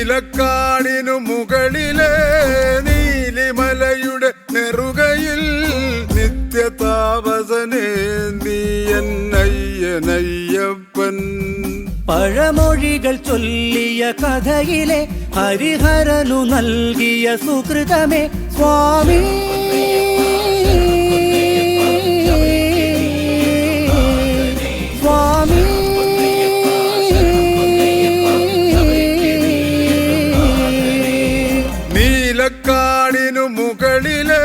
നീലക്കാടിനു മുകളിലെ നീലിമലയുടെ നെറുകയിൽ നിത്യതാപസനേ നീ എന്നയ്യനയ്യപ്പൻ. പഴമൊഴികൾ ചൊല്ലിയ കഥയിലെ ഹരിഹരനു നൽകിയ സുകൃതമേ സ്വാമി. സ്വാമി നീലക്കാടിനു മുകളിലെ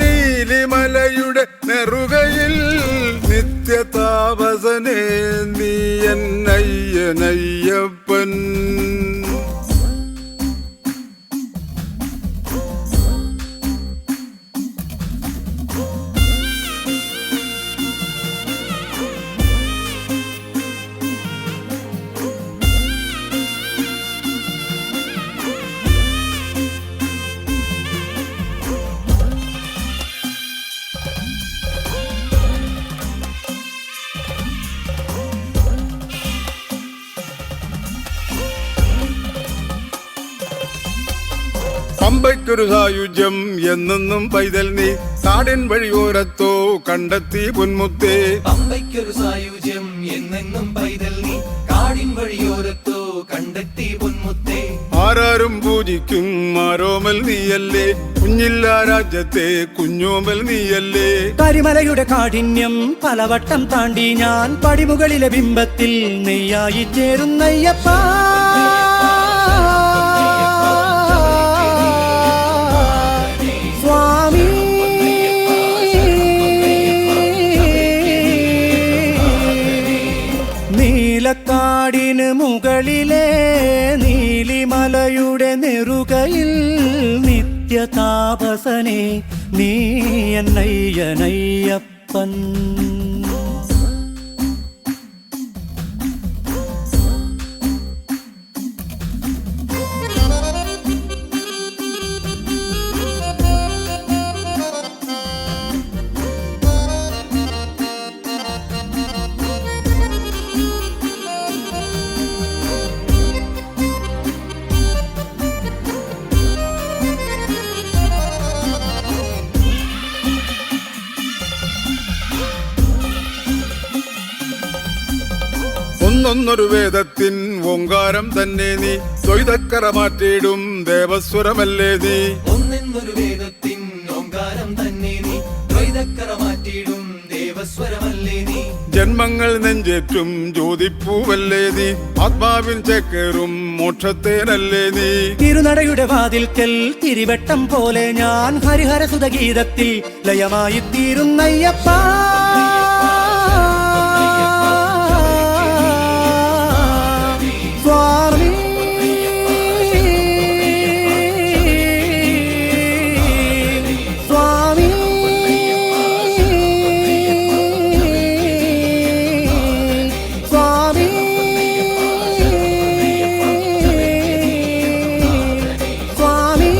നീലിമലയുടെ നെറുകയിൽ നിത്യതാപസനേ നീ എന്നയ്യനയ്യപ്പൻ. പമ്പയ്ക്കൊരു സായുജ്യം എന്നെന്നും പൈതൽ നീ കാടിൻ വഴിയോരത്തോ കണ്ടെത്തി പൊന്മുത്തേ. പമ്പയ്ക്കൊരു സായുജ്യം എന്നെന്നും പൈതൽ നീ കാടിൻ വഴിയോരത്തോ കണ്ടെത്തി പൊന്മുത്തേ. ആരാരും പൂജിക്കും ആരോമൽ നീയല്ലേ, കുഞ്ഞില്ല രാജ്യത്തെ കുഞ്ഞോമൽ നീയല്ലേ. കരിമലയുടെ കാഠിന്യം പലവട്ടം താണ്ടി ഞാൻ പടിമുകളിലെ ബിംബത്തിൽ നെയ്യായി ചേരുന്നയ്യപ്പ. സ്വാമി നീലക്കാടിന് മുകളിലെ നീലിമലയുടെ നെറുകയിൽ നിത്യതാപസനേ നീ എന്നയ്യനയ്യപ്പൻ. ഒന്നൊന്നൊരു വേദത്തിൻ ഓങ്കാരം തന്നെ നീ, ദ്വൈതക്കറ മാറ്റിയിടും ദേവസ്വരമല്ലേ നീ. ഒന്നൊരു വേദത്തിൻ ഓങ്കാരം തന്നെ നീ, ദ്വൈതക്കറ മാറ്റിയിടും ദേവസ്വരമല്ലേ നീ. ജന്മങ്ങൾ നെഞ്ചേറ്റും ജ്യോതിപ്പൂവല്ലേ നീ, ആത്മാവിൻ ചേക്കേറും മോക്ഷത്തേനല്ലേ നീ. തിരുനടയുടെ വാതിൽക്കൽ തിരിവട്ടം പോലെ ഞാൻ ഹരിഹരസുത ഗീതത്തിൽ ലയമായി തീരുന്നയ്യപ്പ. സ്വാമി സ്വാമി സ്വാമി സ്വാമി സ്വാമി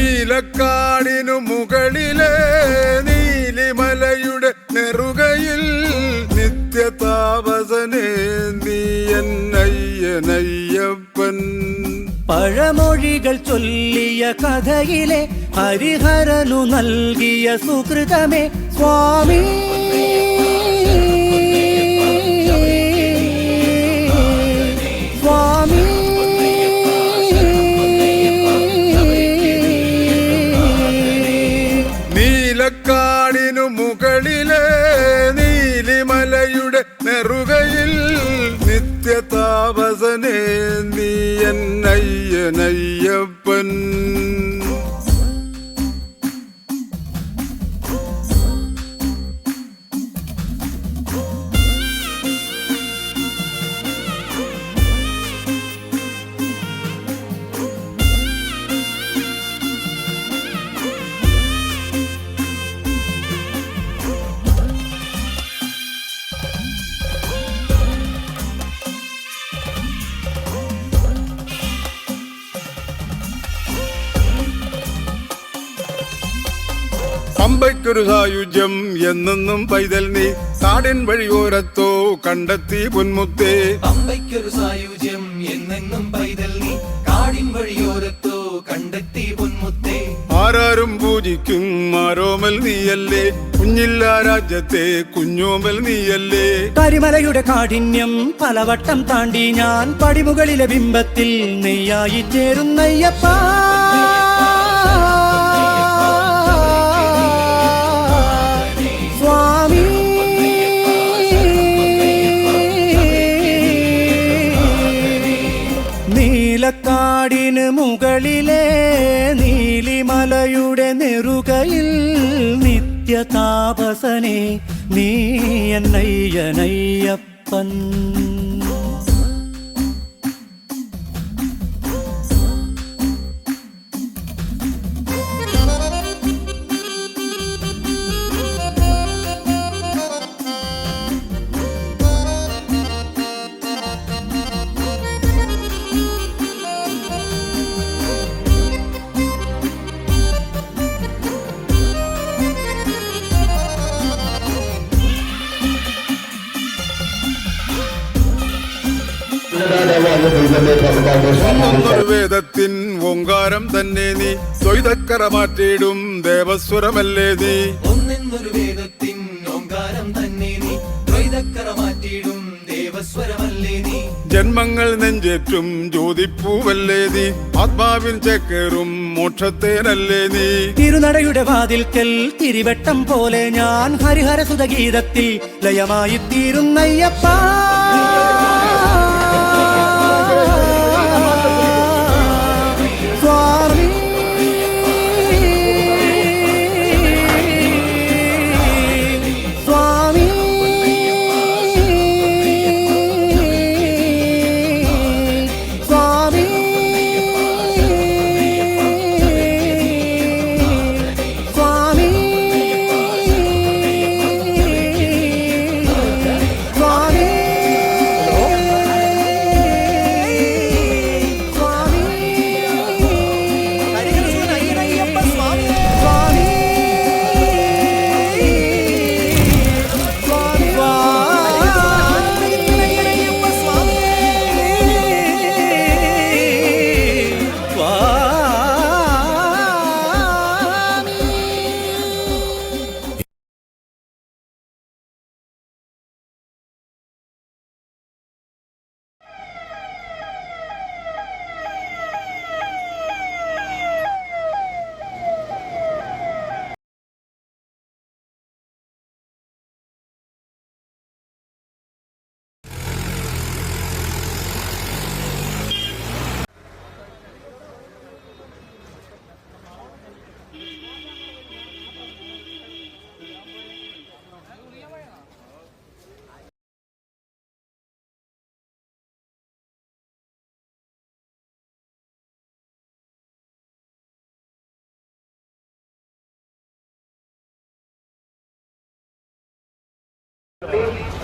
നീലക്കാടിനു മുകളിലെ നീലിമലയുടെ നെറുകയിൽ നിത്യതാപസനേ നീ എന്നയ്യനയ്യപ്പൻ. പഴമൊഴികൾ ചൊല്ലിയ കഥയിലെ ഹരിഹരനു നൽകിയ സുകൃതമേ സ്വാമി. സ്വാമി നീലക്കാടിനു മുകളിലെ നീലിമലയുടെ നെറുകയിൽ നിത്യതാപസനേ നീ എന്നയ്യനയ്യപ്പൻ. പമ്പയ്ക്കൊരു സായുജ്യം എന്നെന്നും പൈതൽ നീ കാടിൻ വഴിയോരത്തോ കണ്ടെത്തി പൊന്മുത്തേ പമ്പയ്ക്കൊരു സായുജ്യം എന്നെന്നും പൈതൽ നീ കാടിൻ വഴിയോരത്തോ കണ്ടെത്തി പൊന്മുത്തേ ആരാരും പൂജിക്കും ആരോമൽ നീയല്ലേ കുഞ്ഞില്ല രാജ്യത്തെ കുഞ്ഞോമൽ നീയല്ലേ കരിമലയുടെ കാഠിന്യം പലവട്ടം താണ്ടി ഞാൻ പടിമുകളിലെ ബിംബത്തിൽ നെയ്യായി ചേരുന്നയ്യപ്പ സ്വാമി നീലക്കാടിന് മുകളിലെ നീലിമലയുടെ നെറുകയിൽ നിത്യതാപസനെ നീ എന്നയ്യനയ്യപ്പൻ ഒന്നൊരു വേദത്തിൻ ഓങ്കാരം തന്നെ നീ ദ്വൈതക്കറ മാറ്റിയിടും ദേവസ്വരമല്ലേ നീ ഒന്നെന്നൊരു വേദത്തിൻ ഓങ്കാരം തന്നെ നീ ദ്വൈതക്കറ മാറ്റിയിടും ദേവസ്വരമല്ലേ നീ ജന്മങ്ങൾ നെഞ്ചേറ്റും ജ്യോതിപ്പൂവല്ലേ നീ ആത്മാവിൻ ചേക്കേറും മോക്ഷത്തേനല്ലേ നീ തിരുനടയുടെ വാതിൽക്കൽ തിരിവട്ടം പോലെ ഞാൻ ഹരിഹരസുതഗീതത്തിൽ ലയമായി തീരുന്നയ്യപ്പ സ്വാമി സ്വാമി സ്വാമി സ്വാമി സ്വാമി Please